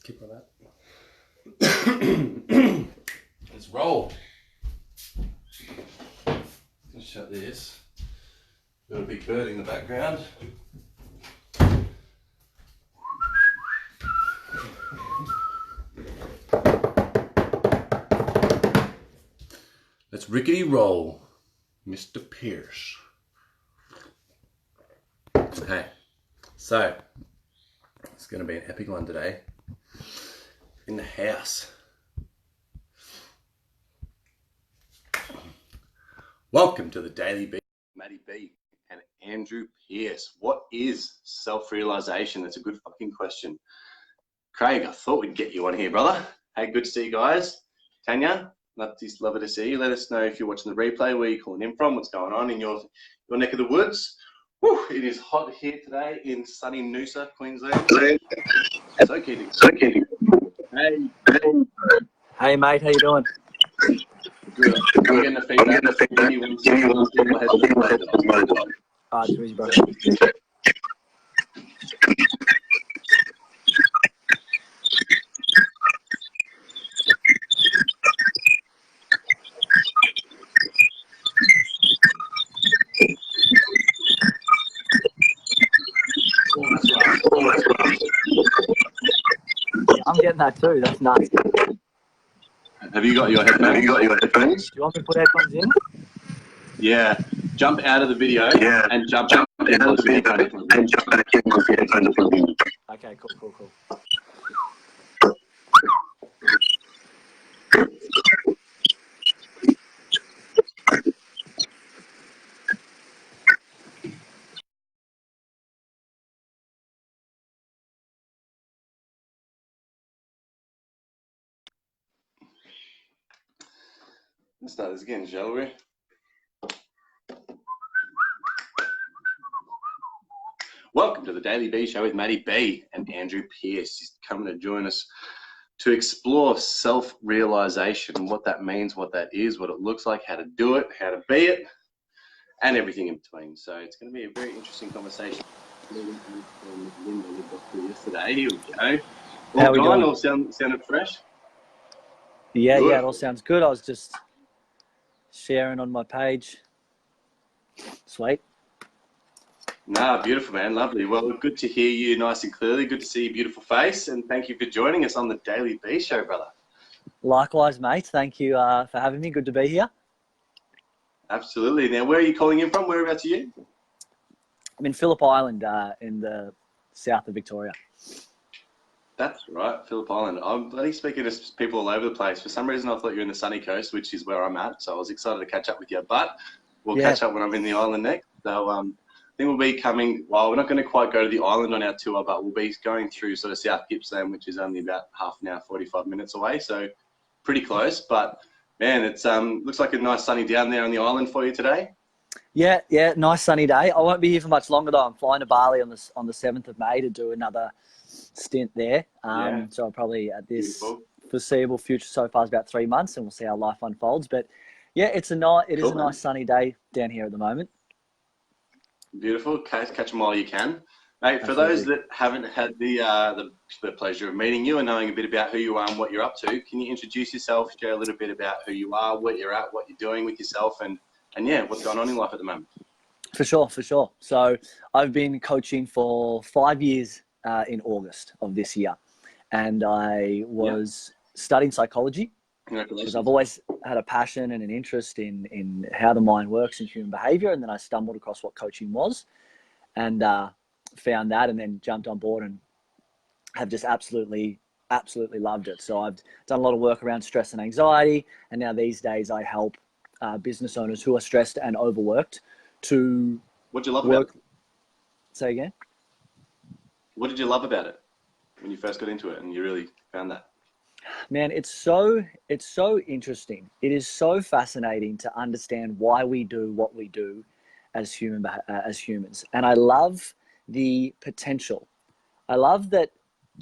Keep on that. Let's roll. Let's shut this. Got a big bird in the background. Let's rickety roll, Mr. Pearce. Okay, so it's going to be an epic one today. In the house. Welcome to the Daily B. Matty B and Andrew Pearce. What is self-realization? That's a good fucking question. Craig, I thought we'd get you on here, brother. Hey, good to see you guys. Tanya, lovely to see you. Let us know if you're watching the replay, where you're calling in from, what's going on in your neck of the woods. Whew, it is hot here today in sunny Noosa, Queensland. So kidding. Hey mate, how you doing? Good. I'm getting a feedback. Too easy, bro. Yeah, I'm getting that too. That's nuts. Have you got your headphones? Do you want me to put headphones in? Yeah. Jump out of the video and jump out of the video and jump back in with your headphones plugged in. Okay, cool. Let's start this again, shall we? Welcome to the Daily B Show with Matty B and Andrew Pearce. He's coming to join us to explore self-realization, what that means, what that is, what it looks like, how to do it, how to be it, and everything in between. So it's going to be a very interesting conversation. Yesterday, here we go. How we doing? All sounded fresh? Yeah, it all sounds good. I was just sharing on my page. Sweet. Nah, beautiful, man. Lovely. Well, good to hear you nice and clearly. Good to see your beautiful face. And thank you for joining us on the Daily B Show, brother. Likewise, mate. Thank you for having me. Good to be here. Absolutely. Now, where are you calling in from? Whereabouts are you? I'm in Phillip Island in the south of Victoria. That's right, Phillip Island. I'm bloody speaking to people all over the place. For some reason, I thought you were in the sunny coast, which is where I'm at. So I was excited to catch up with you. But we'll catch up when I'm in the island next. So I think we'll be coming, well, we're not going to quite go to the island on our tour, but we'll be going through sort of South Gippsland, which is only about half an hour, 45 minutes away. So pretty close. But, man, it's looks like a nice sunny down there on the island for you today. Yeah, nice sunny day. I won't be here for much longer, though. I'm flying to Bali on the 7th of May to do another stint there. So I'll probably at this foreseeable future so far is about 3 months, and we'll see how life unfolds. But yeah, it is a nice sunny day down here at the moment. Beautiful. Catch them while you can, mate. For those that haven't had the pleasure of meeting you and knowing a bit about who you are and what you're up to, can you introduce yourself, share a little bit about who you are, where you're at, what you're doing with yourself, and yeah, what's going on in life at the moment? For sure. So I've been coaching for 5 years in August of this year, and I was studying psychology because I've always had a passion and an interest in how the mind works in human behavior. And then I stumbled across what coaching was and found that, and then jumped on board and have just absolutely loved it. So I've done a lot of work around stress and anxiety, and now these days I help business owners who are stressed and overworked to What did you love about it? Say again? What did you love about it when you first got into it and you really found that? Man, it's so interesting. It is so fascinating to understand why we do what we do as humans. And I love the potential. I love that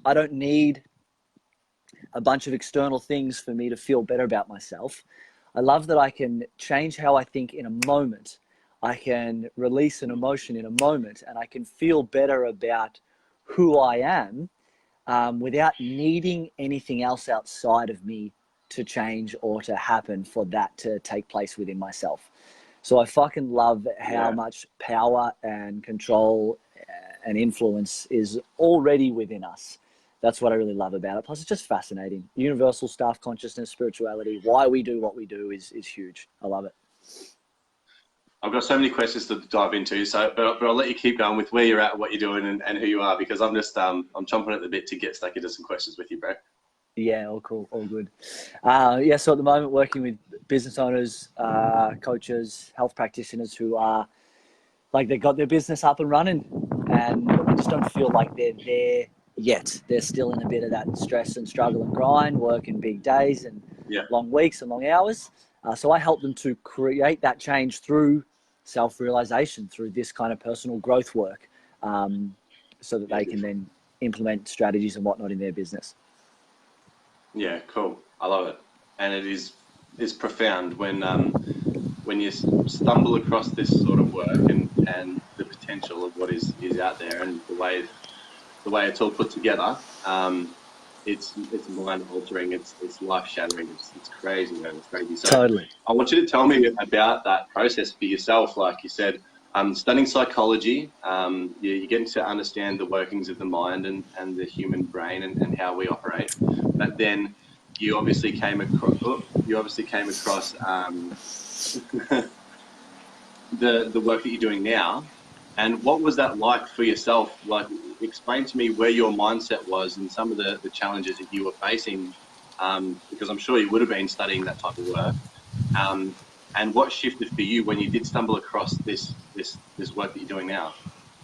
I don't need a bunch of external things for me to feel better about myself. I love that I can change how I think in a moment. I can release an emotion in a moment, and I can feel better about who I am without needing anything else outside of me to change or to happen for that to take place within myself. So I fucking love how much power and control and influence is already within us. That's what I really love about it. Plus, it's just fascinating. Universal stuff, consciousness, spirituality, why we do what we do is huge. I love it. I've got so many questions to dive into, but I'll let you keep going with where you're at, what you're doing, and who you are, because I'm just I'm chomping at the bit to get stuck into some questions with you, bro. Yeah, all cool, all good. So at the moment, working with business owners, coaches, health practitioners who are like, they got their business up and running, and I just don't feel like they're there yet. They're still in a bit of that stress and struggle and grind, working big days and long weeks and long hours. So I help them to create that change through self-realization, through this kind of personal growth work, so that they can then implement strategies and whatnot in their business. Yeah, cool. I love it, and it's profound when you stumble across this sort of work and the potential of what is out there, and the way it's all put together. It's mind altering. It's life shattering. It's crazy, man. It's crazy. So totally. I want you to tell me about that process for yourself. Like you said, studying psychology, you're getting to understand the workings of the mind and the human brain and how we operate. But then you obviously came across the work that you're doing now. And what was that like for yourself? Like, explain to me where your mindset was and some of the challenges that you were facing, because I'm sure you would have been studying that type of work. And what shifted for you when you did stumble across this work that you're doing now?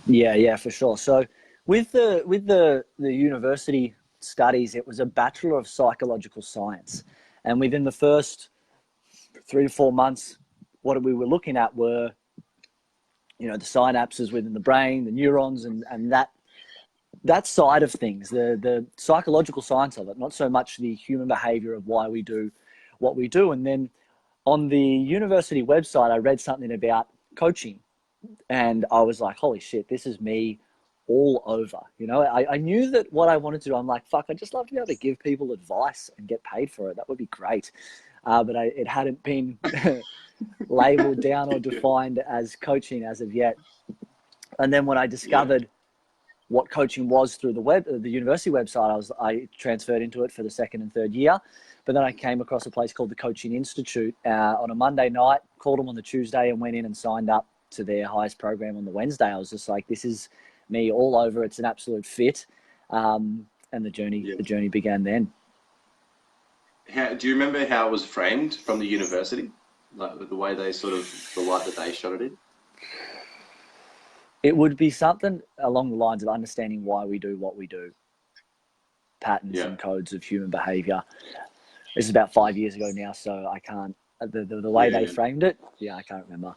Yeah, for sure. So with the university studies, it was a Bachelor of Psychological Science. And within the first 3 to 4 months, what we were looking at were, the synapses within the brain, the neurons, and that side of things, the psychological science of it, not so much the human behavior of why we do what we do. And then on the university website, I read something about coaching, and I was like, holy shit, this is me all over. I knew that what I wanted to do, I'm like, fuck, I'd just love to be able to give people advice and get paid for it. That would be great. But it hadn't been labeled down or defined as coaching as of yet. And then when I discovered what coaching was through the university website, I transferred into it for the second and third year. But then I came across a place called the Coaching Institute on a Monday night, called them on the Tuesday, and went in and signed up to their highest program on the Wednesday. I was just like, this is me all over. It's an absolute fit. And the journey began then. Do you remember how it was framed from the university? Like the way they the light that they shot it in? It would be something along the lines of understanding why we do what we do, patterns and codes of human behavior. This is about 5 years ago now, so I can't, the way they framed it, I can't remember.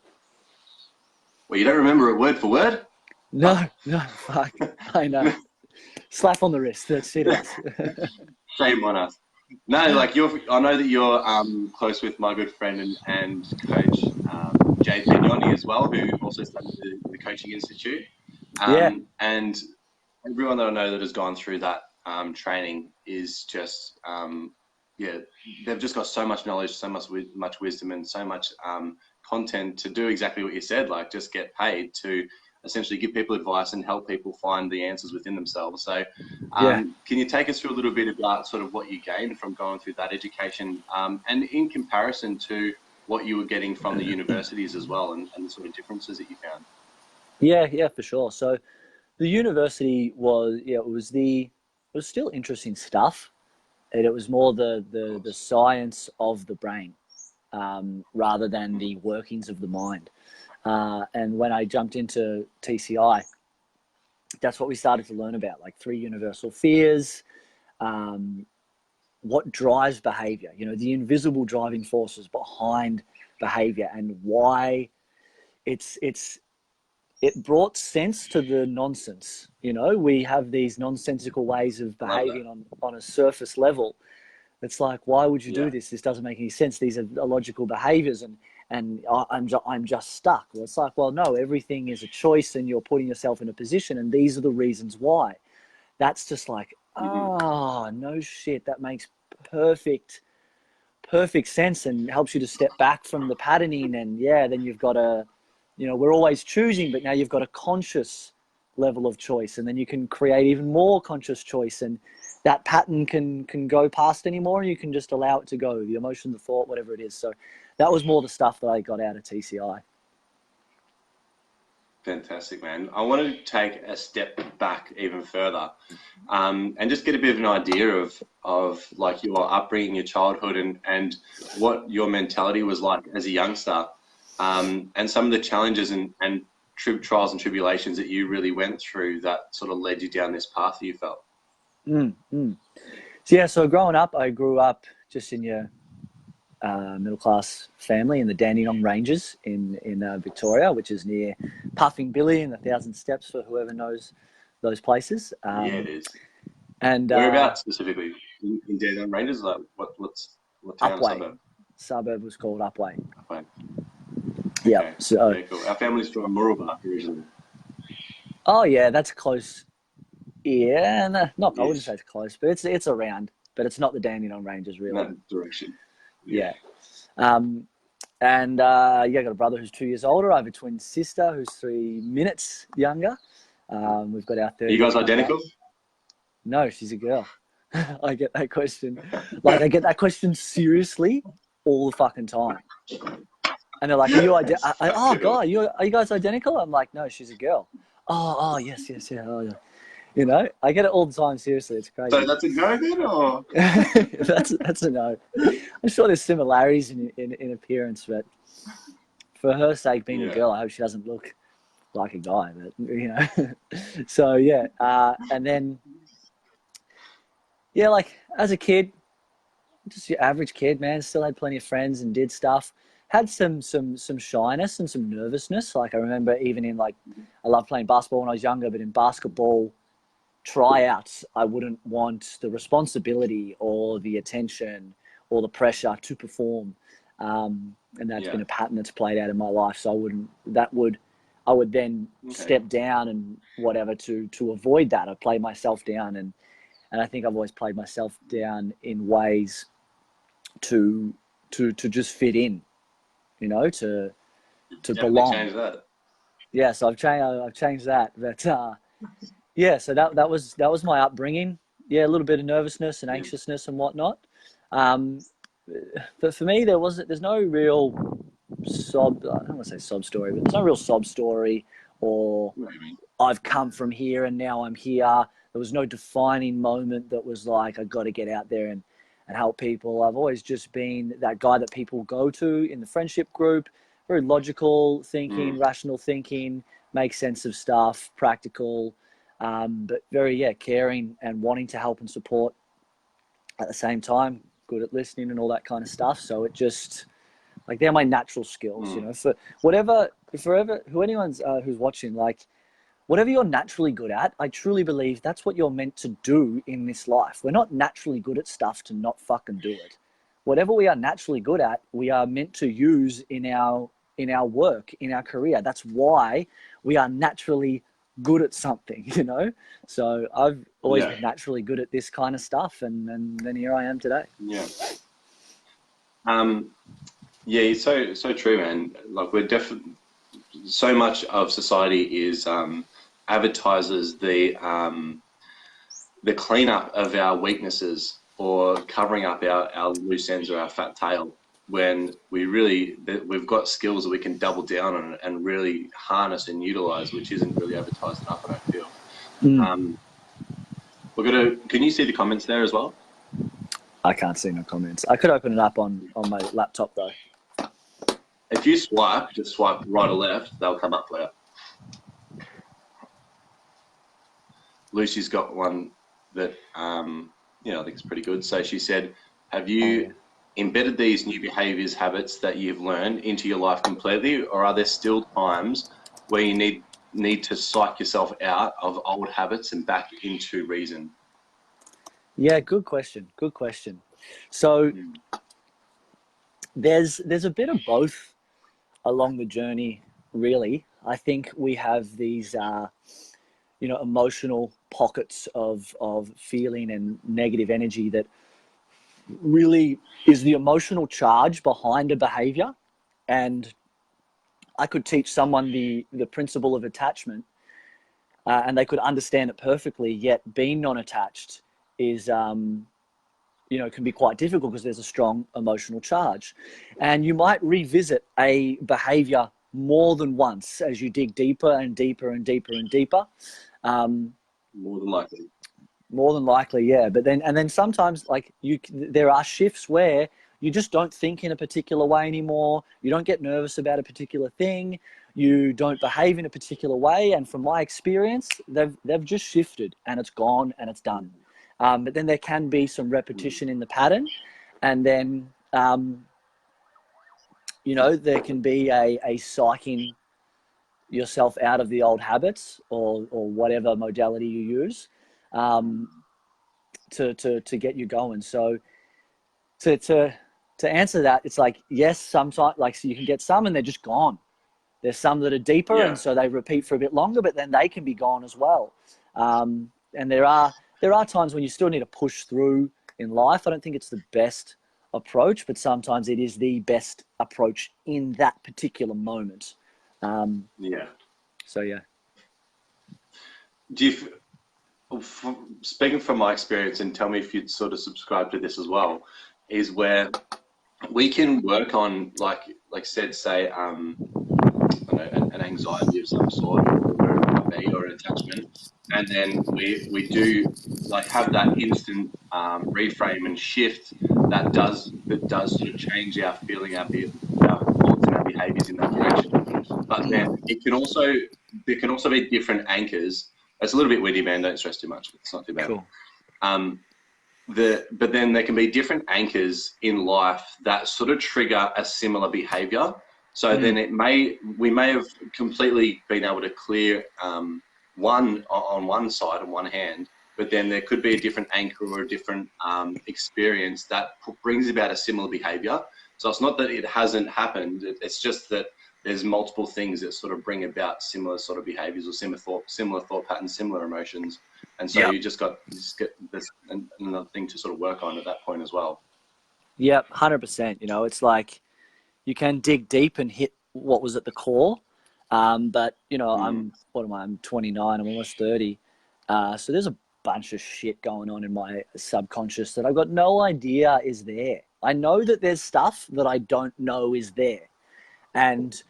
Well, you don't remember it word for word? No, fuck, I know. Slap on the wrist, that's it. Shame on us. No, like I know that you're close with my good friend and coach, Jay Pignoni as well, who also studied the Coaching Institute. And everyone that I know that has gone through that training is just, they've just got so much knowledge, so much wisdom, and so much content to do exactly what you said, like just get paid to essentially give people advice and help people find the answers within themselves. So can you take us through a little bit about sort of what you gained from going through that education, and in comparison to what you were getting from the universities as well, and the sort of differences that you found? Yeah, for sure. So the university was, it was still interesting stuff. And it was more the science of the brain, rather than the workings of the mind. And when I jumped into TCI, that's what we started to learn about, like 3 universal fears, what drives behavior, the invisible driving forces behind behavior, and why it brought sense to the nonsense. We have these nonsensical ways of behaving on a surface level. It's like, why would you do this? This doesn't make any sense. These are illogical behaviors, and I'm just stuck. Well, it's like, well, no, everything is a choice, and you're putting yourself in a position, and these are the reasons why. That's just like oh, no shit. That makes perfect sense and helps you to step back from the patterning. And yeah, then you've got a, you know, we're always choosing, but now you've got a conscious level of choice, and then you can create even more conscious choice, and that pattern can go past anymore, and you can just allow it to go, the emotion, the thought, whatever it is. So that was more the stuff that I got out of TCI. Fantastic, man. I want to take a step back even further, and just get a bit of an idea of like your upbringing, your childhood, and what your mentality was like as a youngster, and some of the challenges and trials and tribulations that you really went through that sort of led you down this path that you felt. So yeah, so growing up, I grew up just in your middle-class family in the Dandenong Ranges in Victoria, which is near Puffing Billy and the Thousand Steps, for whoever knows those places. Yeah, it is. And whereabouts specifically in Dandenong Ranges? Like what town or suburb? Suburb was called Upwey. Upwey. Yeah. Okay. So very cool. Our family's from Malumba originally. Oh yeah, that's close. Yeah, no, not. Yes. I wouldn't say it's close, but it's around. But it's not the Dandenong Ranges, really. In that direction. Yeah. And I got a brother who's 2 years older. I have a twin sister who's 3 minutes younger. We've got our third. Are you guys identical? No, she's a girl. I get that question. Like, I get that question seriously all the fucking time. And they're like, "Are you are you guys identical?" I'm like, "No, she's a girl." Oh, yes, yeah. Oh, yeah. You know, I get it all the time. Seriously, it's crazy. So that's a no then, or that's a no. I'm sure there's similarities in appearance, but for her sake, being a girl, I hope she doesn't look like a guy. But you know, so yeah, and then yeah, like as a kid, just your average kid, man. Still had plenty of friends and did stuff. Had some shyness and some nervousness. Like I remember even in I loved playing basketball when I was younger, but in basketball tryouts, I wouldn't want the responsibility or the attention or the pressure to perform. And that's been a pattern that's played out in my life. So I would then step down and whatever to avoid that. I played myself down, and I think I've always played myself down in ways to just fit in, you know, to belong. Change that. Yeah, so I've changed that. But yeah, so that was my upbringing. Yeah, a little bit of nervousness and anxiousness and whatnot. But for me, there's no real I don't want to say sob story, but there's no real sob story or I've come from here and now I'm here. There was no defining moment that was like, I got to get out there and help people. I've always just been that guy that people go to in the friendship group, very logical thinking, rational thinking, make sense of stuff, practical, but very, caring and wanting to help and support at the same time, good at listening and all that kind of stuff. So it just, like, they're my natural skills, you know, for anyone's who's watching, like, whatever you're naturally good at, I truly believe that's what you're meant to do in this life. We're not naturally good at stuff to not fucking do it. Whatever we are naturally good at, we are meant to use in our work, in our career. That's why we are naturally good at something, you know? So I've always been naturally good at this kind of stuff, and then here I am today. Yeah. Yeah, it's so true, man. Like, we're definitely, so much of society is advertises the cleanup of our weaknesses or covering up our loose ends or our fat tail, when we've got skills that we can double down on and really harness and utilize, which isn't really advertised enough, I don't feel. Can you see the comments there as well? I can't see no comments. I could open it up on my laptop though. If you just swipe right or left, they'll come up for you. Lucy's got one that I think is pretty good. So she said, have you embedded these new behaviors, habits that you've learned into your life completely, or are there still times where you need to psych yourself out of old habits and back into reason? Yeah, good question. So there's a bit of both along the journey, really. I think we have these emotional pockets of feeling and negative energy that really is the emotional charge behind a behavior. And I could teach someone the principle of attachment, and they could understand it perfectly, yet being non-attached is, can be quite difficult because there's a strong emotional charge. And you might revisit a behavior more than once as you dig deeper and deeper and deeper and deeper. More than likely. More than likely, yeah. But then sometimes there are shifts where you just don't think in a particular way anymore. You don't get nervous about a particular thing. You don't behave in a particular way. And from my experience, they've just shifted and it's gone and it's done. But then there can be some repetition in the pattern, and then there can be a psyching yourself out of the old habits or whatever modality you use to get you going. So to answer that, it's like, yes, sometimes so you can get some and they're just gone. There's some that are deeper, and so they repeat for a bit longer, but then they can be gone as well. And there are times when you still need to push through in life. I don't think it's the best approach, but sometimes it is the best approach in that particular moment. So yeah. Do you, speaking from my experience, and tell me if you'd sort of subscribe to this as well, is where we can work on, like said, say, an anxiety of some sort, or an attachment, and then we do have that instant reframe and shift that does sort of change our feeling, our thoughts and our behaviors in that direction. But then there can also be different anchors. It's a little bit witty, man. Don't stress too much. It's not too bad. Cool. But then there can be different anchors in life that sort of trigger a similar behavior. So then we may have completely been able to clear one on one side on one hand, but then there could be a different anchor or a different experience that brings about a similar behavior. So it's not that it hasn't happened. It's just that there's multiple things that sort of bring about similar sort of behaviors or similar thought patterns, similar emotions. And so you just get this another thing to sort of work on at that point as well. Yep, 100%. It's like you can dig deep and hit what was at the core. But, I'm 29, I'm almost 30. So there's a bunch of shit going on in my subconscious that I've got no idea is there. I know that there's stuff that I don't know is there. And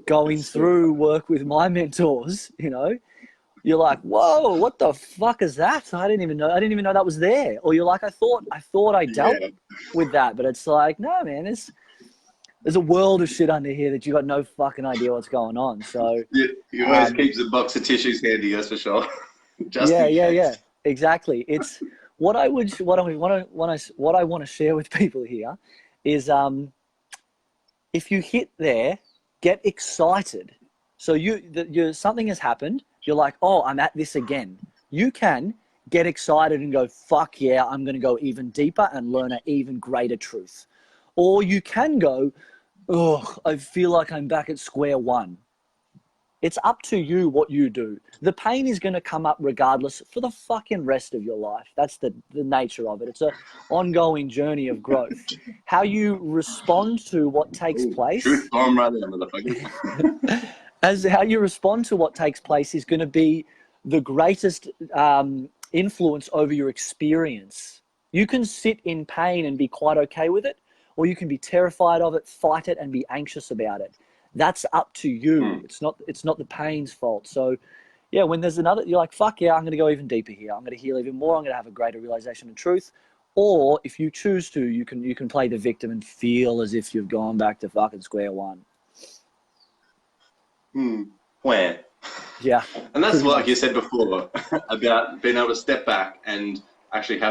going through work with my mentors, you're like, whoa, what the fuck is that? I didn't even know that was there. Or you're like, I thought I dealt with that, but it's like, no, man, there's a world of shit under here that you got no fucking idea what's going on. So you always keeps a box of tissues handy, that's for sure. Yeah, exactly. It's what I want to share with people here is if you hit there, get excited. So something has happened. You're like, oh, I'm at this again. You can get excited and go, fuck yeah, I'm going to go even deeper and learn an even greater truth. Or you can go, oh, I feel like I'm back at square one. It's up to you what you do. The pain is going to come up regardless for the fucking rest of your life. That's the nature of it. It's an ongoing journey of growth. How you respond to what takes place. Truth bomb right there, motherfucker. As how you respond to what takes place is going to be the greatest influence over your experience. You can sit in pain and be quite okay with it, or you can be terrified of it, fight it, and be anxious about it. That's up to you. It's not the pain's fault. So, yeah, when there's another, you're like, fuck yeah, I'm going to go even deeper here. I'm going to heal even more. I'm going to have a greater realization of truth. Or if you choose to, you can play the victim and feel as if you've gone back to fucking square one. Where? Yeah. And that's like you said before about being able to step back and actually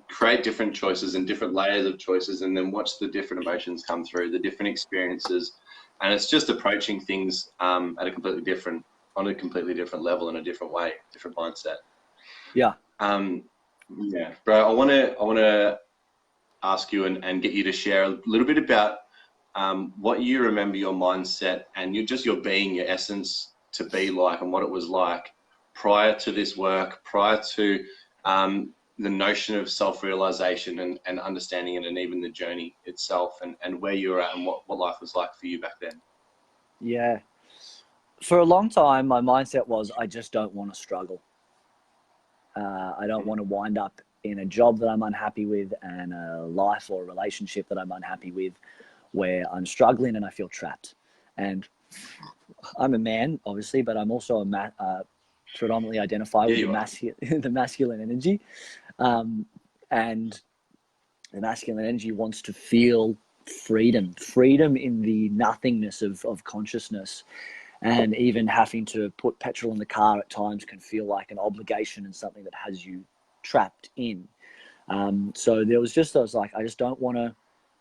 create different choices and different layers of choices, and then watch the different emotions come through, the different experiences. And it's just approaching things on a completely different level, in a different way, different mindset. Yeah. Yeah, bro. I want to ask you and get you to share a little bit about what you remember your mindset and your being, your essence to be like, and what it was like prior to this work, prior to the notion of self-realization and understanding it, and even the journey itself, and where you were at and what life was like for you back then? Yeah. For a long time, my mindset was, I just don't want to struggle. I don't want to wind up in a job that I'm unhappy with and a life or a relationship that I'm unhappy with where I'm struggling and I feel trapped. And I'm a man, obviously, but I'm also predominantly identify with the masculine energy. And the masculine energy wants to feel freedom in the nothingness of consciousness. And even having to put petrol in the car at times can feel like an obligation and something that has you trapped in. So there was just, I was like, I just don't want to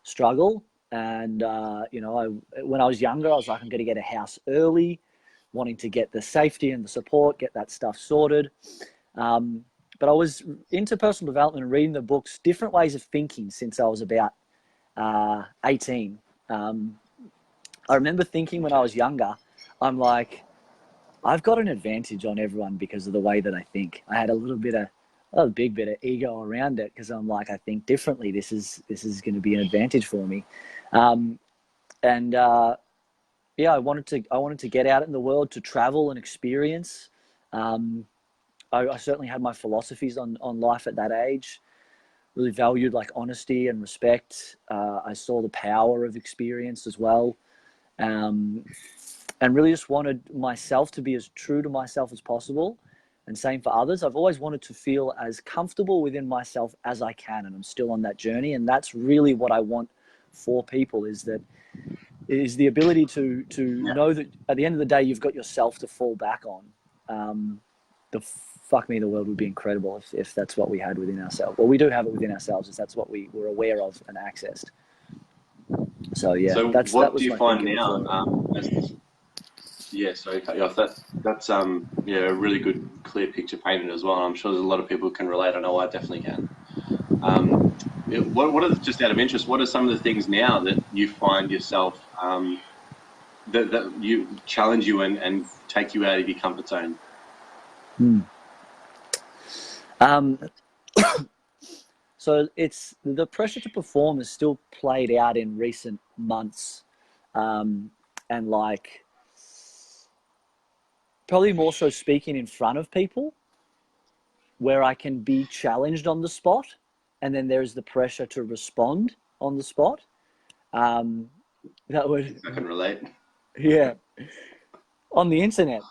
struggle. And, when I was younger, I was like, I'm going to get a house early, wanting to get the safety and the support, get that stuff sorted. But I was into personal development and reading the books, different ways of thinking since I was about 18. I remember thinking when I was younger, I'm like, I've got an advantage on everyone because of the way that I think. I had a big bit of ego around it because I'm like, I think differently. This is going to be an advantage for me. I wanted to get out in the world, to travel and experience. I certainly had my philosophies on life at that age. Really valued like honesty and respect. I saw the power of experience as well. And really just wanted myself to be as true to myself as possible, and same for others. I've always wanted to feel as comfortable within myself as I can, and I'm still on that journey. And that's really what I want for people, is the ability to know that at the end of the day, you've got yourself to fall back on. The world would be incredible if that's what we had within ourselves. Well, we do have it within ourselves, if that's what we were aware of and accessed. So yeah. So what do you find now? Sorry to cut you off. That's a really good, clear picture painted as well. I'm sure there's a lot of people who can relate. I know I definitely can. What are, just out of interest, what are some of the things now that you find yourself that you challenge you and take you out of your comfort zone? So it's the pressure to perform is still played out in recent months, and like probably more so speaking in front of people, where I can be challenged on the spot, and then there's the pressure to respond on the spot. I can relate. Yeah. On the internet,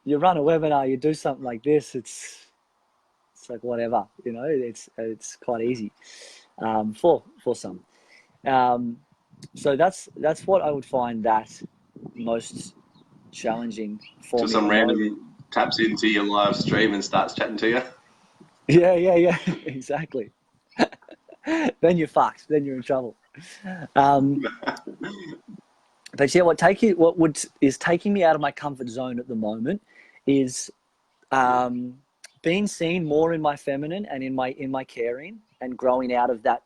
you run a webinar, you do something like this, it's like whatever, it's quite easy for some. So that's what I would find that most challenging for me. So some random taps into your live stream and starts chatting to you? Yeah, exactly. Then you're fucked. Then you're in trouble. But yeah, what is taking me out of my comfort zone at the moment is being seen more in my feminine and in my caring, and growing out of that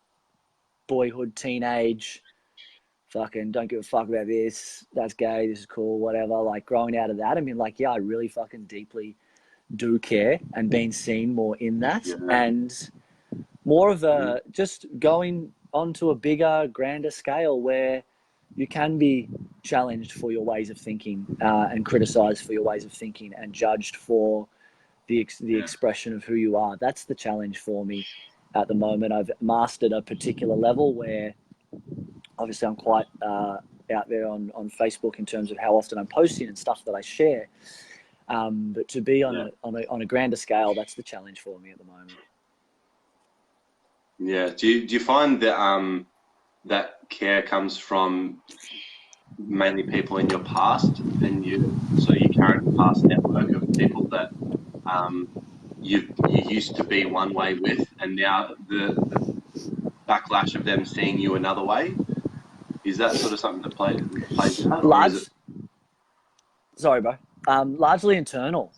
boyhood, teenage, fucking don't give a fuck about this, that's gay, this is cool, whatever. Like growing out of that, I mean, like, yeah, I really fucking deeply do care, and being seen more in that, and more of a just going onto a bigger, grander scale where you can be challenged for your ways of thinking, and criticized for your ways of thinking, and judged for the expression of who you are. That's the challenge for me at the moment. I've mastered a particular level where obviously I'm quite out there on Facebook in terms of how often I'm posting and stuff that I share. But to be on a grander scale, that's the challenge for me at the moment. Yeah. Do you find that that care comes from mainly people in your past, and you current past network of people that you used to be one way with, and now the backlash of them seeing you another way? Is that sort of something that plays out? Sorry, bro. Largely internal.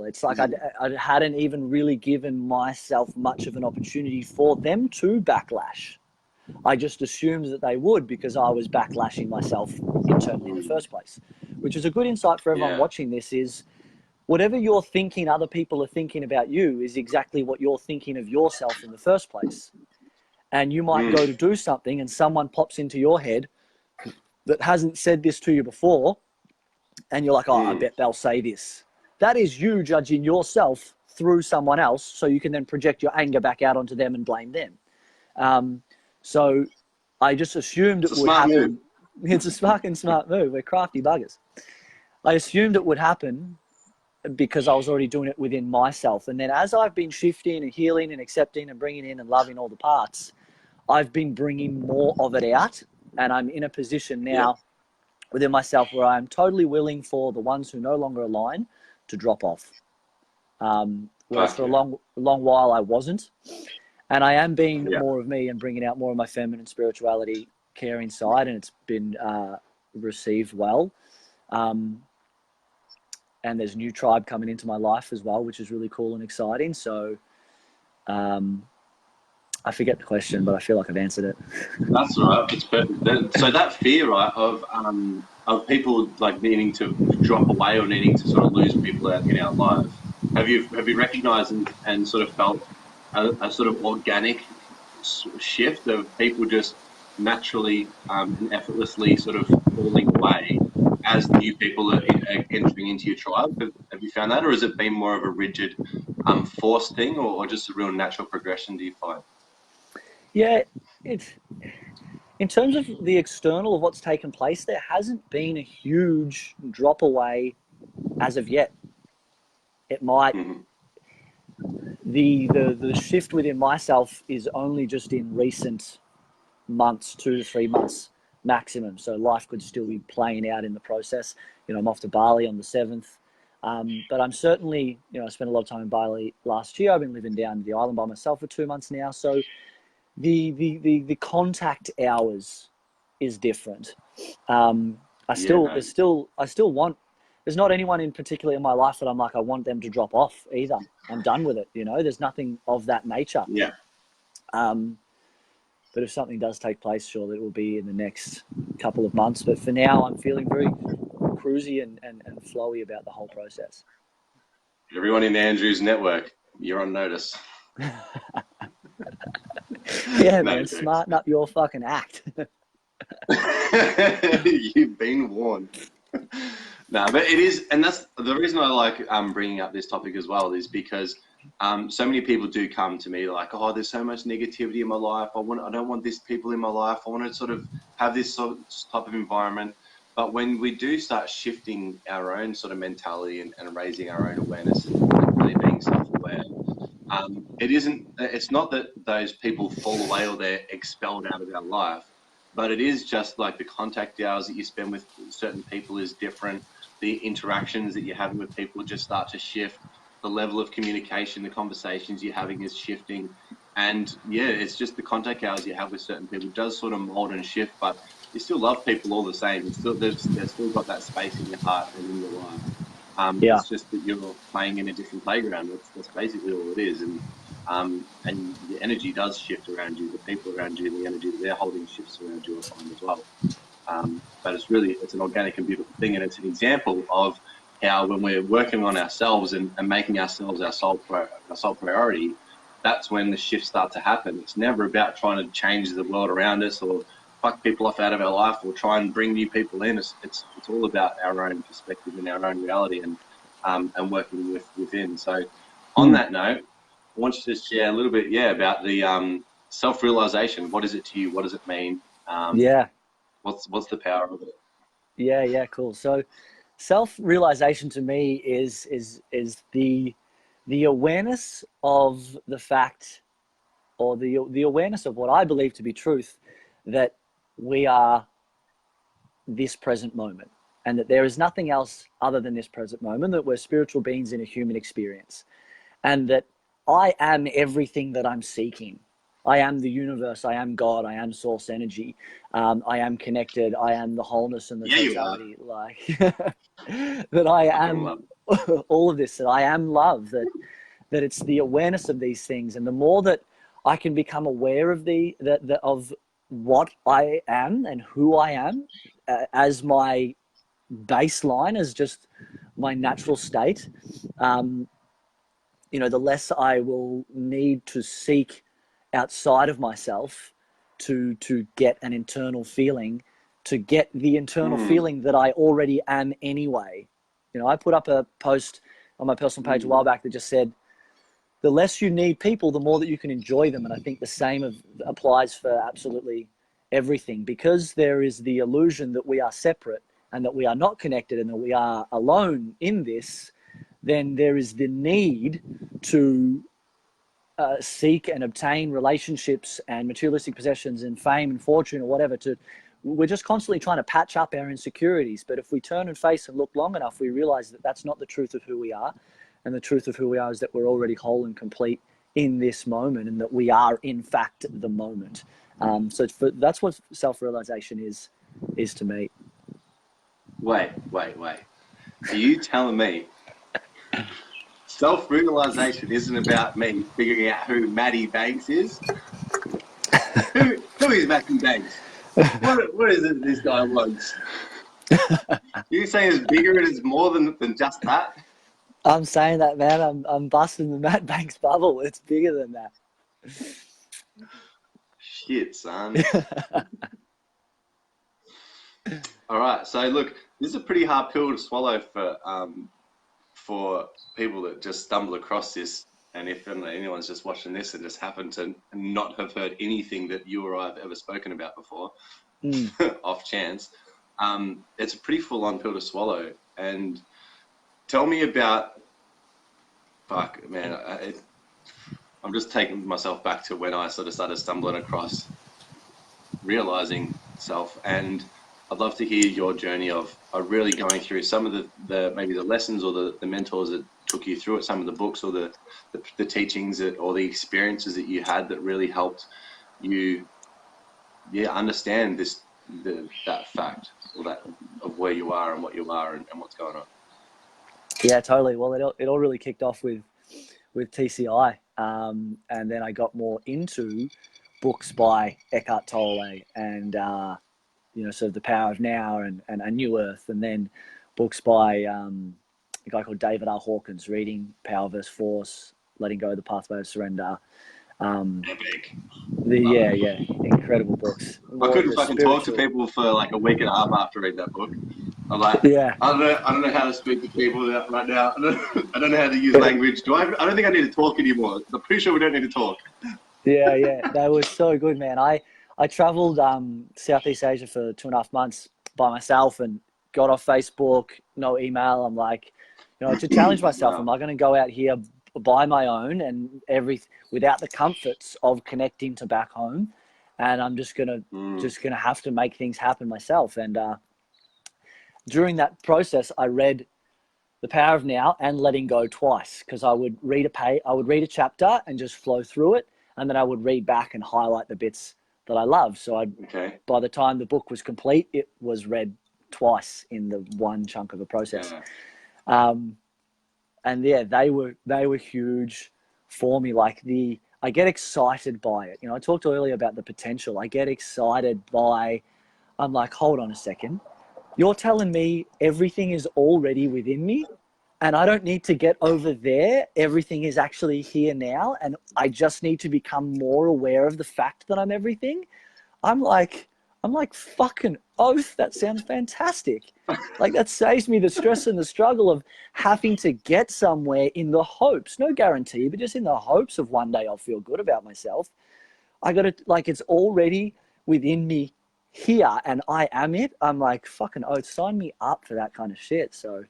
It's like I hadn't even really given myself much of an opportunity for them to backlash. I just assumed that they would, because I was backlashing myself internally in the first place, which is a good insight for everyone watching this. Is whatever you're thinking other people are thinking about you is exactly what you're thinking of yourself in the first place. And you might go to do something and someone pops into your head that hasn't said this to you before, and you're like, oh, I bet they'll say this. That is you judging yourself through someone else, so you can then project your anger back out onto them and blame them. So I just assumed it would happen. It's a fucking smart move. We're crafty buggers. I assumed it would happen because I was already doing it within myself. And then as I've been shifting and healing and accepting and bringing in and loving all the parts, I've been bringing more of it out. And I'm in a position now within myself where I'm totally willing for the ones who no longer align to drop off. Whereas for a long while I wasn't. And I am being more of me and bringing out more of my feminine spirituality, caring side, and it's been received well. And there's a new tribe coming into my life as well, which is really cool and exciting. So I forget the question, but I feel like I've answered it. That's right. It's perfect. So that fear, right, of people like needing to drop away or needing to sort of lose people out in our lives, have you recognised and sort of felt a sort of organic shift of people just naturally and effortlessly sort of falling away as new people are entering into your tribe? Have you found that, or has it been more of a rigid forced thing, or just a real natural progression, do you find? Yeah, it's in terms of the external of what's taken place, there hasn't been a huge drop away as of yet. It might, the shift within myself is only just in recent months, 2 to 3 months maximum. So life could still be playing out in the process. You know, I'm off to Bali on the 7th. But I'm certainly, you know, I spent a lot of time in Bali last year. I've been living down the island by myself for 2 months now. So the contact hours is different. I still want, there's not anyone in particular in my life that I'm like, I want them to drop off either. I'm done with it. You know, there's nothing of that nature. Yeah. But if something does take place, sure, it will be in the next couple of months. But for now, I'm feeling very cruisy and flowy about the whole process. Everyone in Andrew's network, you're on notice. Yeah, man, smarten up your fucking act. You've been warned. No, but it is, and that's the reason I like bringing up this topic as well, is because so many people do come to me like, oh, there's so much negativity in my life. I don't want these people in my life. I want to sort of have this sort of type of environment. But when we do start shifting our own sort of mentality and raising our own awareness and really being self-aware, it's not that those people fall away or they're expelled out of our life, but it is just like the contact hours that you spend with certain people is different. The interactions that you're having with people just start to shift. The level of communication, the conversations you're having is shifting. And yeah, it's just the contact hours you have with certain people does sort of mold and shift, but you still love people all the same. They've still got that space in your heart and in your life. It's just that you're playing in a different playground. That's basically all it is. And the energy does shift around you. The people around you, the energy that they're holding shifts around you, I find as well. But it's an organic and beautiful thing. And it's an example of how when we're working on ourselves and making ourselves our sole priority, that's when the shifts start to happen. It's never about trying to change the world around us or fuck people off out of our life or try and bring new people in. It's all about our own perspective and our own reality and working within. So on that note, I want you to share a little bit, about the self-realization. What is it to you? What does it mean? What's the power of it? Yeah, cool. So self-realization to me is the awareness of the fact, or the awareness of what I believe to be truth, that we are this present moment and that there is nothing else other than this present moment, that we're spiritual beings in a human experience, and that I am everything that I'm seeking. I am the universe. I am God. I am source energy. I am connected. I am the wholeness and the totality. Like that I am all of this, that I am love, that it's the awareness of these things. And the more that I can become aware of of what I am and who I am as my baseline, as just my natural state, you know, the less I will need to seek outside of myself to get an internal feeling, to get the internal feeling that I already am anyway. You know, I put up a post on my personal page a while back that just said, the less you need people, the more that you can enjoy them. And I think the same applies for absolutely everything, because there is the illusion that we are separate and that we are not connected and that we are alone in this. Then there is the need to seek and obtain relationships and materialistic possessions and fame and fortune or whatever. We're just constantly trying to patch up our insecurities. But if we turn and face and look long enough, we realize that that's not the truth of who we are. And the truth of who we are is that we're already whole and complete in this moment, and that we are in fact the moment. So that's what self-realization is to me. Wait. Are you telling me self-realization isn't about me figuring out who Matty Banks is? who is Matty Banks? What is it this guy wants? You saying it's bigger and it's more than just that? I'm saying that, man. I'm busting the Matt Banks bubble. It's bigger than that. Shit, son. All right. So look, this is a pretty hard pill to swallow for people that just stumble across this. And if anyone's just watching this and just happened to not have heard anything that you or I have ever spoken about before, off chance, it's a pretty full-on pill to swallow. And tell me about, fuck, man, I'm just taking myself back to when I sort of started stumbling across realizing self. And I'd love to hear your journey of really going through some of the maybe the lessons or the mentors that took you through it, some of the books or the teachings or the experiences that you had that really helped you, understand that fact, or that of where you are and what you are and what's going on. Yeah, totally. Well, it all really kicked off with TCI, and then I got more into books by Eckhart Tolle and sort of The Power of Now and A New Earth, and then books by a guy called David R. Hawkins, reading Power vs. Force, Letting Go, The Pathway of Surrender. Epic. Incredible books. I couldn't fucking talk to people for like a week and a half after reading that book. I'm like, I don't know how to speak to people right now. I don't know how to use language. I don't think I need to talk anymore. I'm pretty sure we don't need to talk. Yeah. That was so good, man. I traveled Southeast Asia for 2.5 months by myself and got off Facebook, no email. I'm like, to challenge myself, am I going to go out here by my own and without the comforts of connecting to back home? And I'm just gonna have to make things happen myself. And during that process, I read The Power of Now and Letting Go twice, because I would read a chapter and just flow through it, and then I would read back and highlight the bits that I loved. So by the time the book was complete, it was read twice in the one chunk of a process. And yeah, they were huge for me. I get excited by it. I talked earlier about the potential. I get excited I'm like, hold on a second. You're telling me everything is already within me and I don't need to get over there. Everything is actually here now. And I just need to become more aware of the fact that I'm everything. I'm like, fucking oath. That sounds fantastic. Like, that saves me the stress and the struggle of having to get somewhere in the hopes, no guarantee, but just in the hopes of one day I'll feel good about myself. It's already within me here and I am it. I'm like, fucking oath, sign me up for that kind of shit. So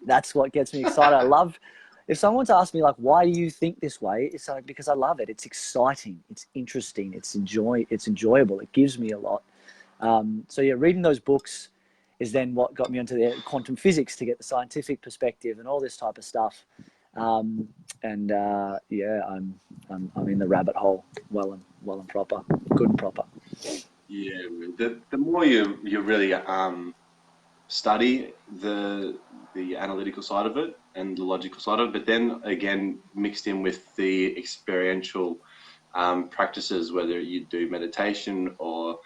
that's what gets me excited. I love, if someone's asked me, like, why do you think this way? It's like, because I love it. It's exciting. It's interesting. It's enjoyable. It gives me a lot. So yeah, reading those books is then what got me onto the quantum physics to get the scientific perspective and all this type of stuff. I'm in the rabbit hole well and proper, good and proper. Yeah, the more you really study the analytical side of it and the logical side of it, but then again mixed in with the experiential practices, whether you do meditation or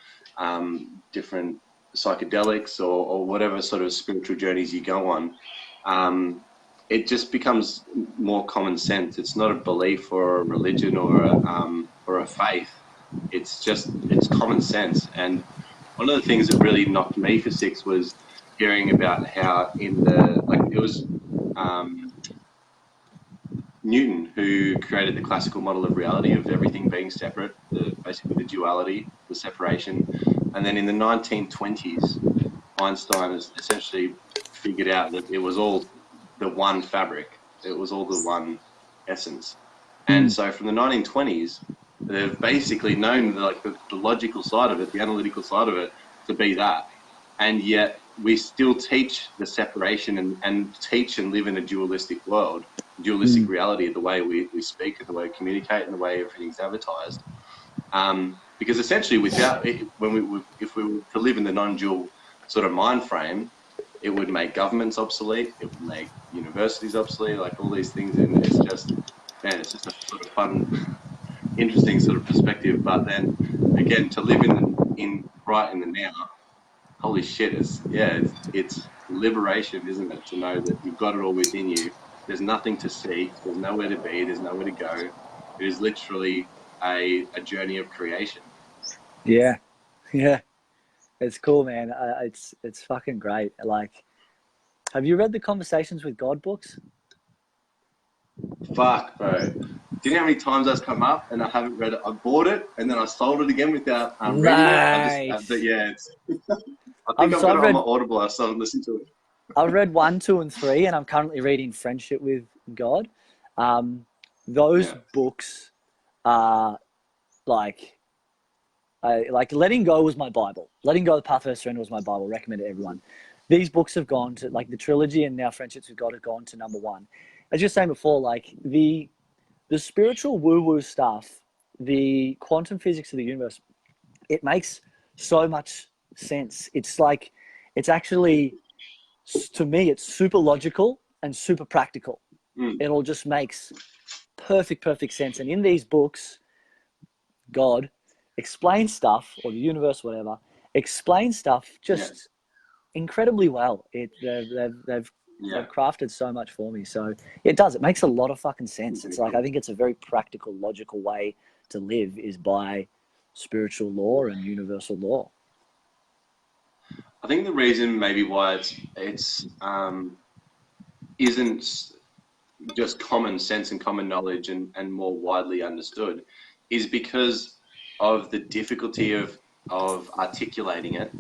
different psychedelics or whatever sort of spiritual journeys you go on, it just becomes more common sense. It's not a belief or a religion or a faith. It's common sense. And one of the things that really knocked me for six was hearing about how it was Newton who created the classical model of reality of everything being separate, basically the duality, the separation. And then in the 1920s, Einstein has essentially figured out that it was all the one fabric. It was all the one essence. And so from the 1920s, they've basically known the logical side of it, the analytical side of it, to be that. And yet we still teach the separation and teach and live in a dualistic world, dualistic reality, the way we speak and the way we communicate and the way everything's advertised. Because essentially if we were to live in the non-dual sort of mind frame, it would make governments obsolete, it would make universities obsolete, like all these things. And it's just a sort of fun, interesting sort of perspective. But then again, to live right in the now, holy shit, it's liberation, isn't it? To know that you've got it all within you. There's nothing to seek, there's nowhere to be, there's nowhere to go. It is literally a journey of creation. Yeah. It's cool, man. It's fucking great. Like, have you read the Conversations with God books? Fuck, bro. Do you know how many times that's come up and I haven't read it? I bought it and then I sold it again without reading it. But yeah, I think I've got it on my Audible. I started listening to it. I've read 1, 2, and 3, and I'm currently reading Friendship with God. Those books are like Letting Go was my Bible. Letting Go, The Pathway of Surrender was my Bible. Recommend it to everyone. These books have gone to, like, the trilogy and now Friendships with God have gone to number 1. As you were saying before, like the spiritual woo-woo stuff, the quantum physics of the universe, it makes so much sense. It's like, it's actually, to me, it's super logical and super practical. It all just makes perfect sense. And in these books, God explains stuff, or the universe, whatever, explains stuff just incredibly well. They've crafted so much for me. So it does. It makes a lot of fucking sense. It's like, I think it's a very practical, logical way to live, is by spiritual law and universal law. I think the reason maybe why it's isn't just common sense and common knowledge and more widely understood is because of the difficulty of articulating it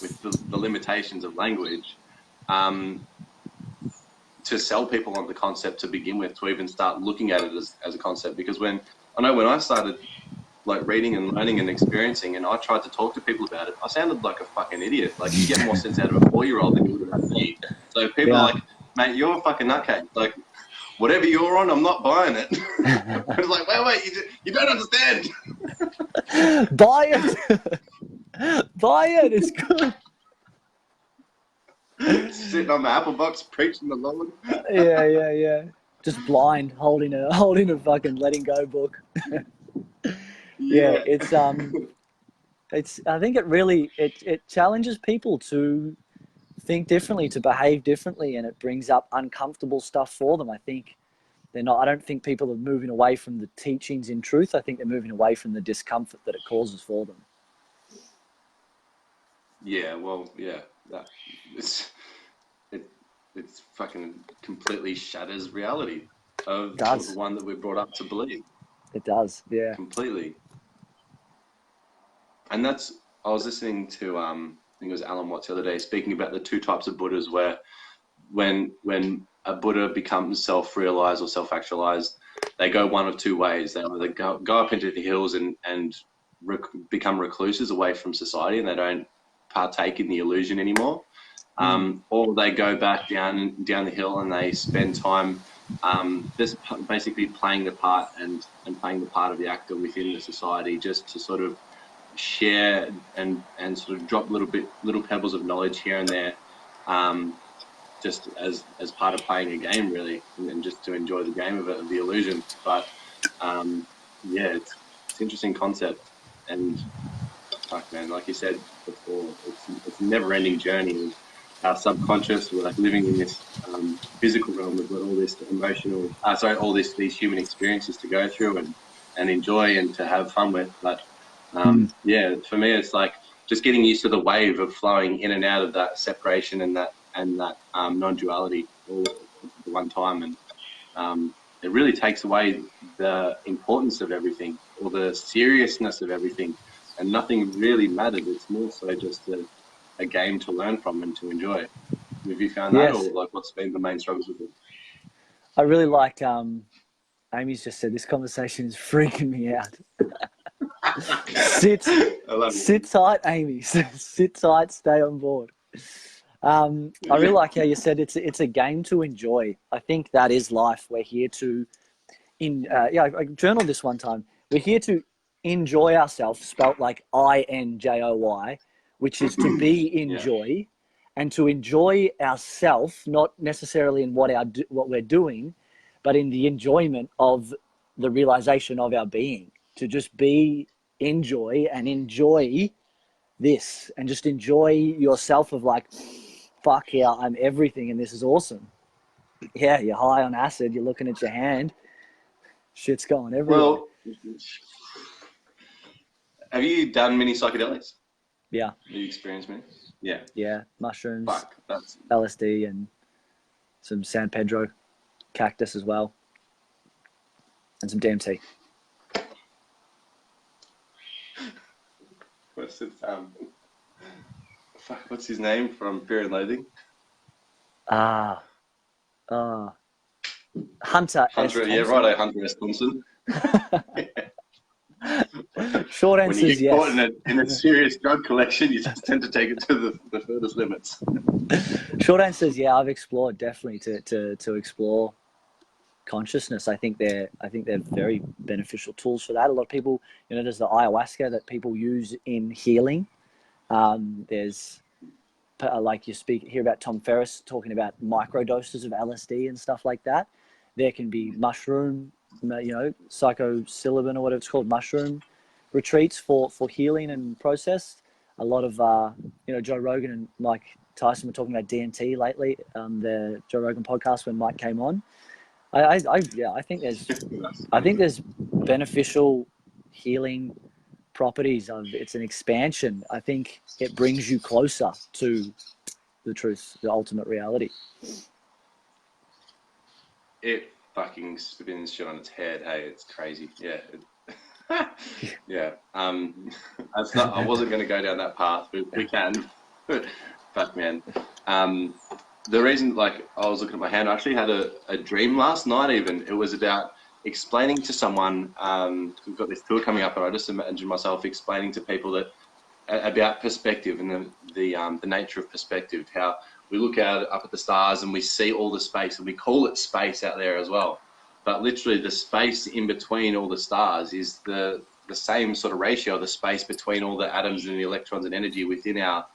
with the limitations of language, to sell people on the concept to begin with, to even start looking at it as a concept. Because when I started like reading and learning and experiencing, and I tried to talk to people about it, I sounded like a fucking idiot. Like, you get more sense out of a 4-year-old than you would have had me. So people are like, mate, you're a fucking nutcase. Like, whatever you're on, I'm not buying it. I was like, wait, you don't understand. Buy it. Buy it. It's good. Sitting on the apple box preaching the Lord. Yeah. Just blind, holding a fucking Letting Go book. It's I think it really it challenges people to think differently, to behave differently, and it brings up uncomfortable stuff for them. I don't think people are moving away from the teachings in truth. I think they're moving away from the discomfort that it causes for them. It's fucking completely shatters reality of the one that we're brought up to believe. It does, yeah. Completely. And I was listening to, I think it was Alan Watts the other day, speaking about the 2 types of Buddhas, where when a Buddha becomes self-realized or self-actualized, they go one of 2 ways. They either go up into the hills and become recluses away from society, and they don't partake in the illusion anymore. Or they go back down the hill and they spend time just basically playing the part and playing the part of the actor within the society, just to sort of share and sort of drop little pebbles of knowledge here and there, just as part of playing a game, really, and just to enjoy the game of it, of the illusion. But it's an interesting concept, and fuck, man, like you said before, it's a never-ending journey. our subconscious. We're like living in this physical realm. We've got all this emotional, all these human experiences to go through and enjoy and to have fun with. But yeah, for me, it's like just getting used to the wave of flowing in and out of that separation and that non-duality all at one time. And it really takes away the importance of everything or the seriousness of everything, and nothing really matters. It's more so just a game to learn from and to enjoy. Have you found that, or like what's been the main struggles with it? I really like Amy's just said this conversation is freaking me out. Sit tight, Amy. Sit tight, stay on board. I really like how you said it's a game to enjoy. I think that is life. We're here to I journaled this one time. We're here to enjoy ourselves, spelt like INJOY, which is to be in joy, and to enjoy ourselves, not necessarily in what we're doing, but in the enjoyment of the realization of our being. To just be in joy and enjoy this, and just enjoy yourself of like, fuck yeah, I'm everything and this is awesome. Yeah, you're high on acid, you're looking at your hand, shit's going everywhere. Well, have you done many psychedelics? Yeah. Have you experienced many? Yeah. Yeah, mushrooms, that's LSD, and some San Pedro cactus as well, and some DMT. What's his name from Fear and Loathing? Hunter S. Thompson. Yeah, righto, Hunter S. Thompson. Short answer is yes. When you get caught in a serious drug collection, you just tend to take it to the furthest limits. Short answer is yeah. I've explored definitely to explore consciousness. I think they're very beneficial tools for that. A lot of people, there's the ayahuasca that people use in healing. There's like hear about Tom Ferriss talking about microdoses of LSD and stuff like that. There can be mushroom, psilocybin or whatever it's called, mushroom retreats for healing and process. A lot of Joe Rogan and Mike Tyson were talking about DMT lately. The Joe Rogan podcast when Mike came on. I think there's beneficial healing properties of it's an expansion. I think it brings you closer to the truth, the ultimate reality. It fucking spins shit on its head. Hey, it's crazy. Yeah. Yeah. I wasn't going to go down that path, but we can. Fuck, man. The reason, like, I was looking at my hand, I actually had a dream last night even. It was about explaining to someone, we've got this tour coming up, and I just imagined myself explaining to people about perspective and the nature of perspective, how we look out up at the stars and we see all the space, and we call it space out there as well. But literally the space in between all the stars is the same sort of ratio of the space between all the atoms and the electrons and energy within our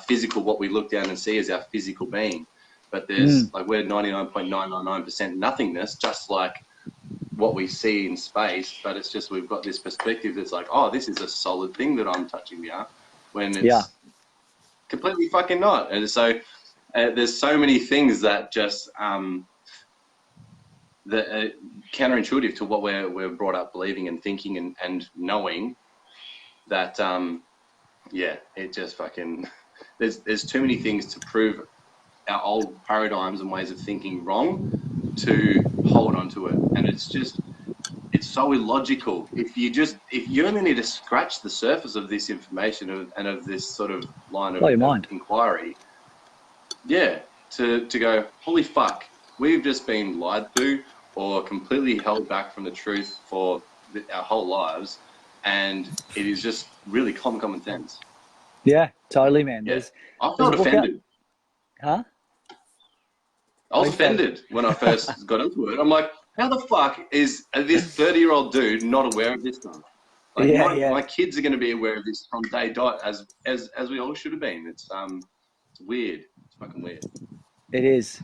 physical, what we look down and see as our physical being. But there's like, we're 99.999% nothingness, just like what we see in space, but it's just we've got this perspective that's like, oh, this is a solid thing that I'm touching now, when it's completely fucking not. And so there's so many things that just that are counterintuitive to what we're brought up believing and thinking and knowing that it just fucking there's too many things to prove our old paradigms and ways of thinking wrong to hold on to it. And it's so illogical. If you only need to scratch the surface of this information and of this sort of line of inquiry, to go, holy fuck, we've just been lied to or completely held back from the truth for our whole lives, and it is just really common sense. Yeah, totally, man. Yeah. I felt offended. Huh? I was offended when I first got into it. I'm like, how the fuck is this 30-year-old dude not aware of this stuff? Like, my kids are going to be aware of this from day dot, as we all should have been. It's weird. It's fucking weird. It is.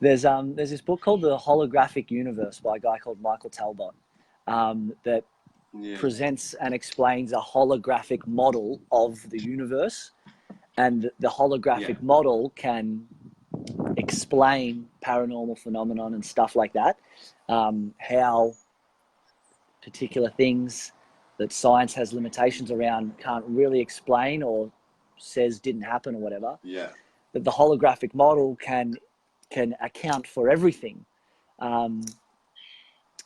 There's this book called The Holographic Universe by a guy called Michael Talbot that presents and explains a holographic model of the universe. And the holographic model can explain paranormal phenomenon and stuff like that. How particular things that science has limitations around can't really explain or says didn't happen or whatever. Yeah. That the holographic model can account for everything.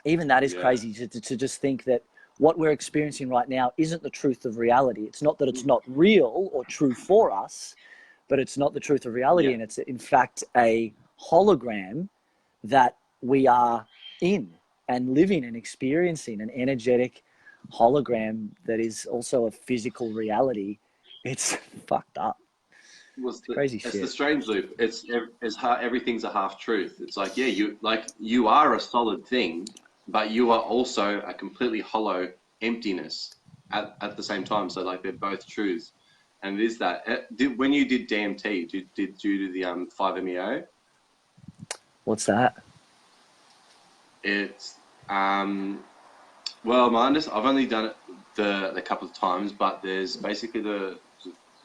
Even that is crazy to just think that what we're experiencing right now isn't the truth of reality. It's not that it's not real or true for us, but it's not the truth of reality. And it's in fact a hologram that we are in and living and experiencing, an energetic hologram that is also a physical reality. It's fucked up. Crazy shit. It's the strange loop. It's everything's a half truth. It's like, you are a solid thing, but you are also a completely hollow emptiness at the same time. So like they're both truths. And it is that. When you did DMT, did you do the 5-MeO? What's that? It's well, I've only done it a couple of times, but there's basically the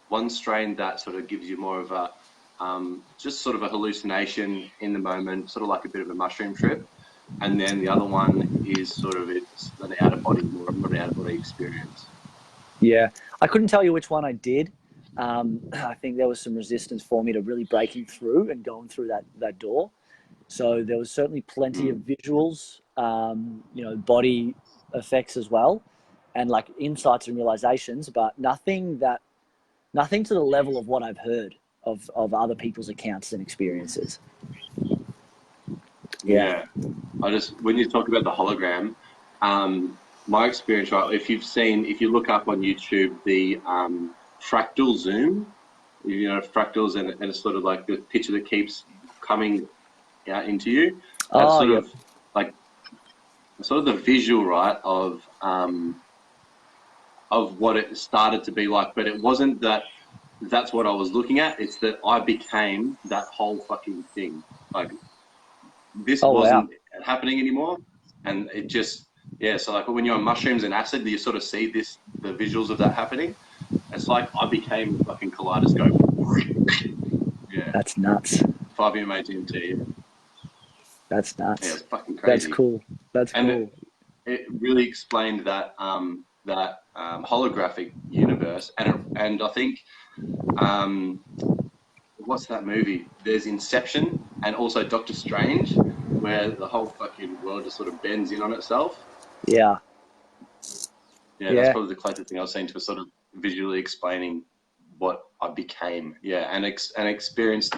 one strain that sort of gives you more of a just sort of a hallucination in the moment, sort of like a bit of a mushroom trip, and then the other one is sort of it's an out of body, more of an out of body experience. Yeah, I couldn't tell you which one I did. I think there was some resistance for me to really breaking through and going through that door. So there was certainly plenty of visuals, body effects as well, and like insights and realizations, but nothing to the level of what I've heard of other people's accounts and experiences. Yeah. When you talk about the hologram, my experience, right, if you look up on YouTube, the fractal zoom, fractals, and it's sort of like the picture that keeps coming out into you. That's sort of the visual, right, of what it started to be like, but it wasn't that's what I was looking at. It's that I became that whole fucking thing. Like this wasn't happening anymore. And it just, so like when you're on mushrooms and acid, you sort of see the visuals of that happening. It's like I became a fucking kaleidoscope. Yeah. That's nuts. 5-MeO DMT. That's nuts. Yeah, it's fucking crazy. That's cool. It really explained that holographic universe, and I think what's that movie? There's Inception and also Doctor Strange, where the whole fucking world just sort of bends in on itself. Yeah, that's probably the closest thing I've seen to a sort of visually explaining what I became. And experienced.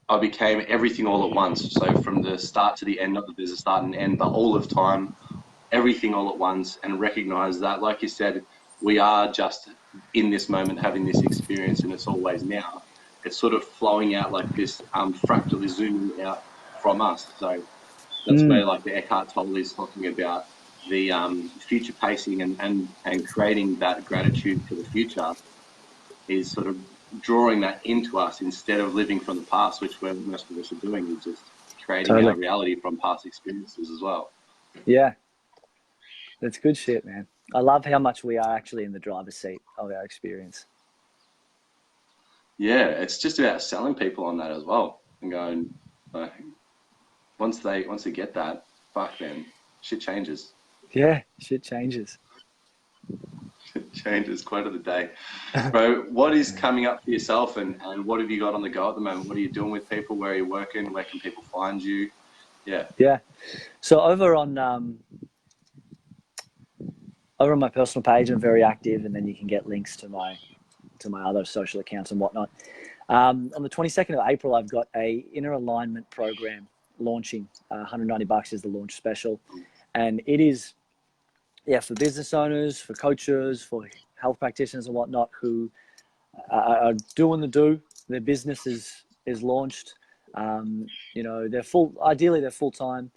I became everything all at once. So from the start to the end, not that there's a start and end, but all of time, everything all at once, and recognize that, like you said, we are just in this moment having this experience, and it's always now. It's sort of flowing out like this, fractally zooming out from us. So that's where like the Eckhart Tolle is talking about the future pacing and creating that gratitude for the future is sort of drawing that into us instead of living from the past, which most of us are doing, is just creating our reality from past experiences as well. Yeah. That's good shit, man. I love how much we are actually in the driver's seat of our experience. Yeah, it's just about selling people on that as well, and going, once they get that, fuck, man, shit changes. Yeah, shit changes. Changes, quote of the day. Bro, what is coming up for yourself, and what have you got on the go at the moment? What are you doing with people? Where are you working? Where can people find you? Yeah. So over on my personal page, I'm very active, and then you can get links to my other social accounts and whatnot. On the 22nd of April, I've got a inner alignment program launching. $190 is the launch special, and it is for business owners, for coaches, for health practitioners and whatnot who are doing their business is launched. They're ideally they're full time,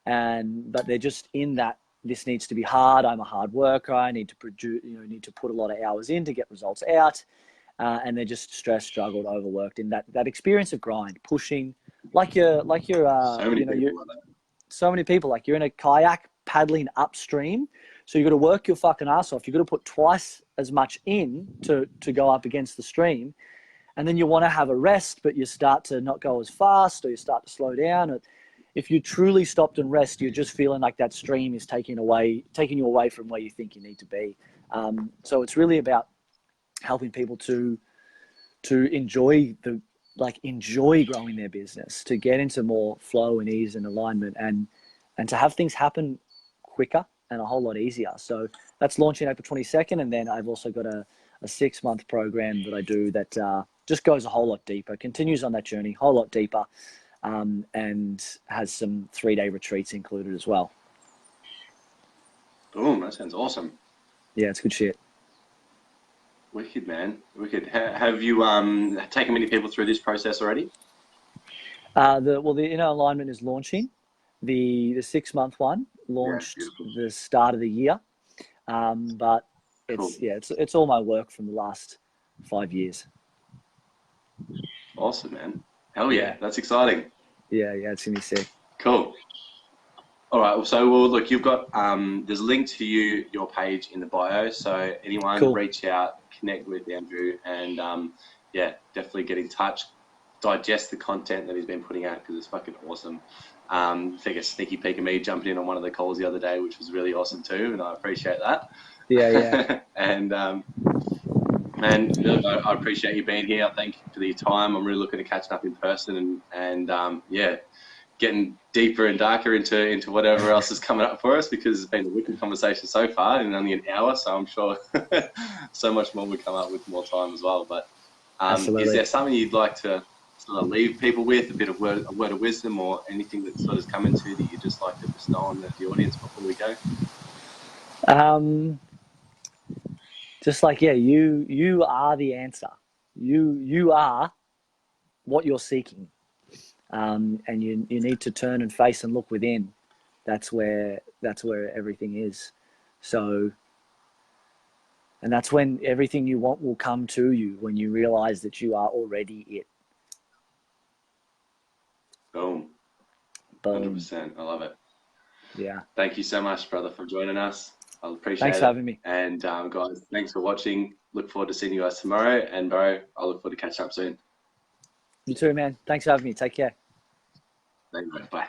but they're just in that. This needs to be hard. I'm a hard worker. I need to produce, need to put a lot of hours in to get results out. And they're just stressed, struggled, overworked in that experience of grind, pushing, so many people, like you're in a kayak paddling upstream. So you've got to work your fucking ass off. You've got to put twice as much in to go up against the stream. and then you want to have a rest, but you start to not go as fast, or you start to slow down. If you truly stopped and rest, you're just feeling like that stream is taking you away from where you think you need to be. So it's really about helping people to enjoy growing their business, to get into more flow and ease and alignment, and to have things happen quicker and a whole lot easier. So that's launching April 22nd. And then I've also got a 6-month program that I do that just goes a whole lot deeper, continues on that journey, a whole lot deeper, and has some 3-day retreats included as well. Boom, that sounds awesome. Yeah, it's good shit. Wicked, man. Wicked. Have you taken many people through this process already? The Inner Alignment is launching. The 6-month one launched the start of the year. But it's cool. It's all my work from the last 5 years. Awesome, man. Hell yeah. That's exciting. Yeah, it's gonna be sick. Cool. All right. So, look, you've got there's a link to your page in the bio. So anyone reach out, connect with Andrew, and definitely get in touch. Digest the content that he's been putting out, because it's fucking awesome. Take a sneaky peek of me jumping in on one of the calls the other day, which was really awesome too, and I appreciate that. Yeah. And man, look, I appreciate you being here. Thank you for your time. I'm really looking to catching up in person and getting deeper and darker into whatever else is coming up for us, because it's been a wicked conversation so far in only an hour. So I'm sure so much more will come up with more time as well. But is there something you'd like to sort of leave people with, a word of wisdom, or anything that sort of come into that you'd just like to bestow on the audience before we go? Just like, you are the answer. You are what you're seeking. And you need to turn and face and look within. That's where everything is. So, and that's when everything you want will come to you, when you realize that you are already it. Boom. 100%. I love it. Yeah. Thank you so much, brother, for joining us. I appreciate it. Thanks for having me. And guys, thanks for watching. Look forward to seeing you guys tomorrow. And bro, I look forward to catching up soon. You too, man. Thanks for having me. Take care. Thank you. Bye.